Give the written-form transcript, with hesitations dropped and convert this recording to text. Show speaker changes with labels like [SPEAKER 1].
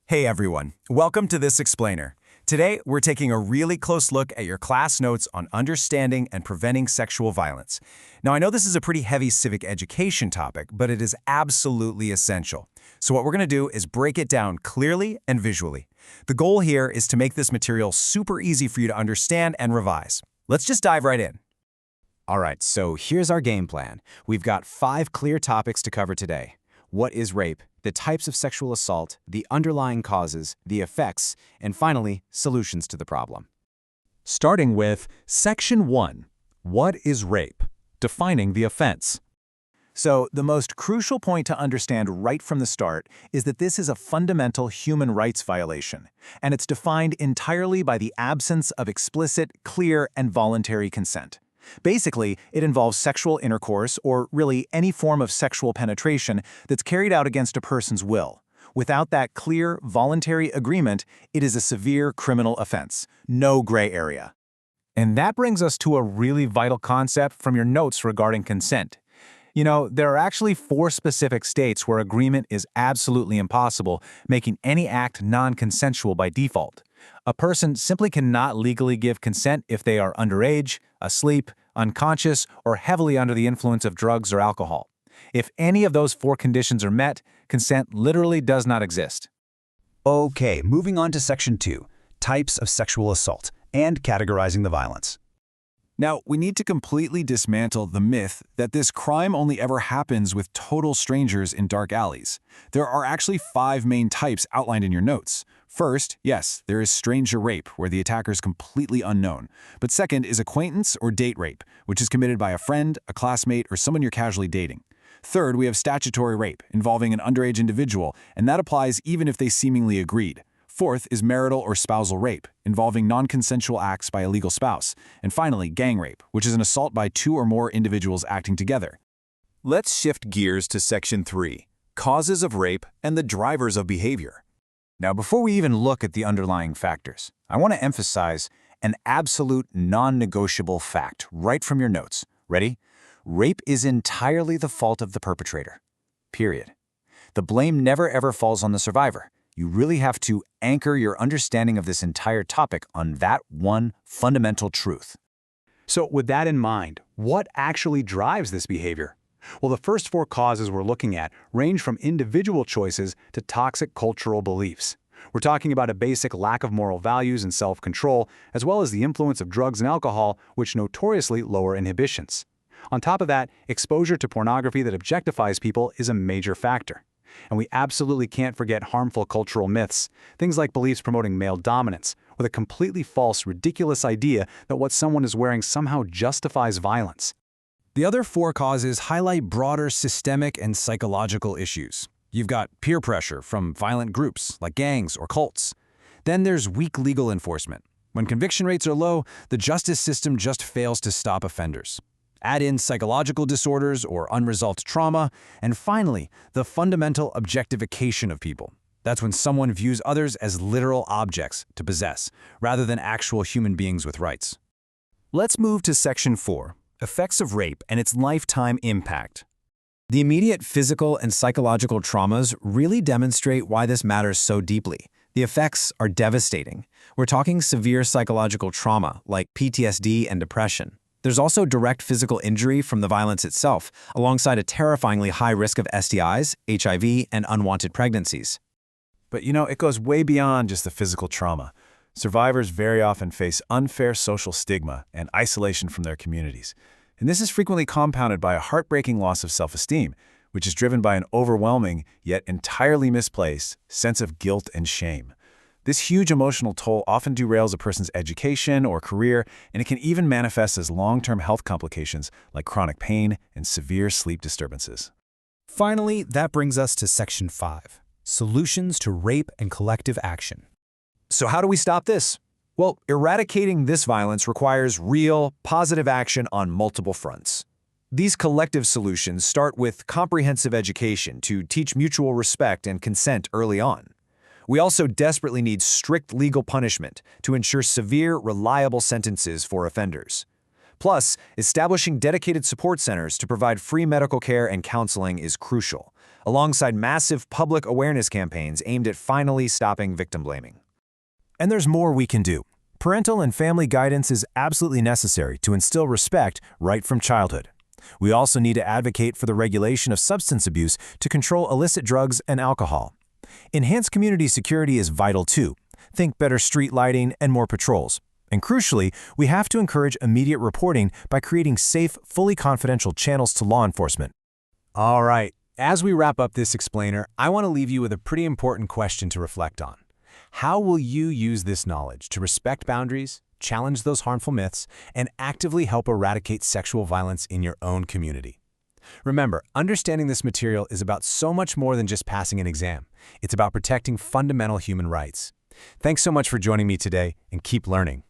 [SPEAKER 1] Hey everyone, welcome to this explainer. Today, we're taking a really close look at your class notes on understanding and preventing sexual violence. Now, I know this is a pretty heavy civic education topic, but it is absolutely essential. So what we're going to do is break it down clearly and visually. The goal here is to make this material super easy for you to understand and revise. Let's just dive right in. All right, so here's our game plan. We've got 5 clear topics to cover today. What is rape? The types of sexual assault, the underlying causes, the effects, and finally, solutions to the problem.
[SPEAKER 2] Starting with Section 1. What is rape? Defining the offense.
[SPEAKER 1] So, the most crucial point to understand right from the start is that this is a fundamental human rights violation, and it's defined entirely by the absence of explicit, clear, and voluntary consent. Basically, it involves sexual intercourse, or really any form of sexual penetration that's carried out against a person's will. Without that clear, voluntary agreement, it is a severe criminal offense. No gray area.
[SPEAKER 2] And that brings us to a really vital concept from your notes regarding consent. You know, there are actually 4 specific states where agreement is absolutely impossible, making any act non-consensual by default. A person simply cannot legally give consent if they are underage, asleep, unconscious, or heavily under the influence of drugs or alcohol. If any of those 4 conditions are met, consent literally does not exist.
[SPEAKER 3] Okay, moving on to Section 2, types of sexual assault, and categorizing the violence.
[SPEAKER 1] Now, we need to completely dismantle the myth that this crime only ever happens with total strangers in dark alleys. There are actually 5 main types outlined in your notes. First, yes, there is stranger rape, where the attacker is completely unknown. But second is acquaintance or date rape, which is committed by a friend, a classmate, or someone you're casually dating. Third, we have statutory rape, involving an underage individual, and that applies even if they seemingly agreed. Fourth is marital or spousal rape, involving non-consensual acts by a legal spouse. And finally, gang rape, which is an assault by 2 or more individuals acting together.
[SPEAKER 4] Let's shift gears to Section 3, causes of rape and the drivers of behavior.
[SPEAKER 1] Now, before we even look at the underlying factors, I want to emphasize an absolute non-negotiable fact right from your notes. Ready? Rape is entirely the fault of the perpetrator. Period. The blame never ever falls on the survivor. You really have to anchor your understanding of this entire topic on that one fundamental truth.
[SPEAKER 3] So with that in mind, what actually drives this behavior? Well, the first 4 causes we're looking at range from individual choices to toxic cultural beliefs. We're talking about a basic lack of moral values and self-control, as well as the influence of drugs and alcohol, which notoriously lower inhibitions. On top of that, exposure to pornography that objectifies people is a major factor. And we absolutely can't forget harmful cultural myths, things like beliefs promoting male dominance, or the completely false, ridiculous idea that what someone is wearing somehow justifies violence.
[SPEAKER 1] The other 4 causes highlight broader systemic and psychological issues. You've got peer pressure from violent groups like gangs or cults. Then there's weak legal enforcement. When conviction rates are low, the justice system just fails to stop offenders. Add in psychological disorders or unresolved trauma, and finally, the fundamental objectification of people. That's when someone views others as literal objects to possess, rather than actual human beings with rights. Let's move to Section 4, effects of rape and its lifetime impact. The immediate physical and psychological traumas really demonstrate why this matters so deeply. The effects are devastating. We're talking severe psychological trauma, like PTSD and depression. There's also direct physical injury from the violence itself, alongside a terrifyingly high risk of STIs, HIV, and unwanted pregnancies. But you know, it goes way beyond just the physical trauma. Survivors very often face unfair social stigma and isolation from their communities. And this is frequently compounded by a heartbreaking loss of self-esteem, which is driven by an overwhelming, yet entirely misplaced, sense of guilt and shame. This huge emotional toll often derails a person's education or career, and it can even manifest as long-term health complications like chronic pain and severe sleep disturbances.
[SPEAKER 5] Finally, that brings us to Section 5, solutions to rape and collective action.
[SPEAKER 1] So how do we stop this? Well, eradicating this violence requires real, positive action on multiple fronts. These collective solutions start with comprehensive education to teach mutual respect and consent early on. We also desperately need strict legal punishment to ensure severe, reliable sentences for offenders. Plus, establishing dedicated support centers to provide free medical care and counseling is crucial.
[SPEAKER 6] alongside massive public awareness campaigns aimed at finally stopping victim blaming.
[SPEAKER 2] And there's more we can do. Parental and family guidance is absolutely necessary to instill respect right from childhood. We also need to advocate for the regulation of substance abuse to control illicit drugs and alcohol. Enhanced community security is vital too. Think better street lighting and more patrols. And crucially, we have to encourage immediate reporting by creating safe, fully confidential channels to law enforcement.
[SPEAKER 1] All right, as we wrap up this explainer, I want to leave you with a pretty important question to reflect on. How will you use this knowledge to respect boundaries, challenge those harmful myths, and actively help eradicate sexual violence in your own community? Remember, understanding this material is about so much more than just passing an exam. It's about protecting fundamental human rights. Thanks so much for joining me today, and keep learning.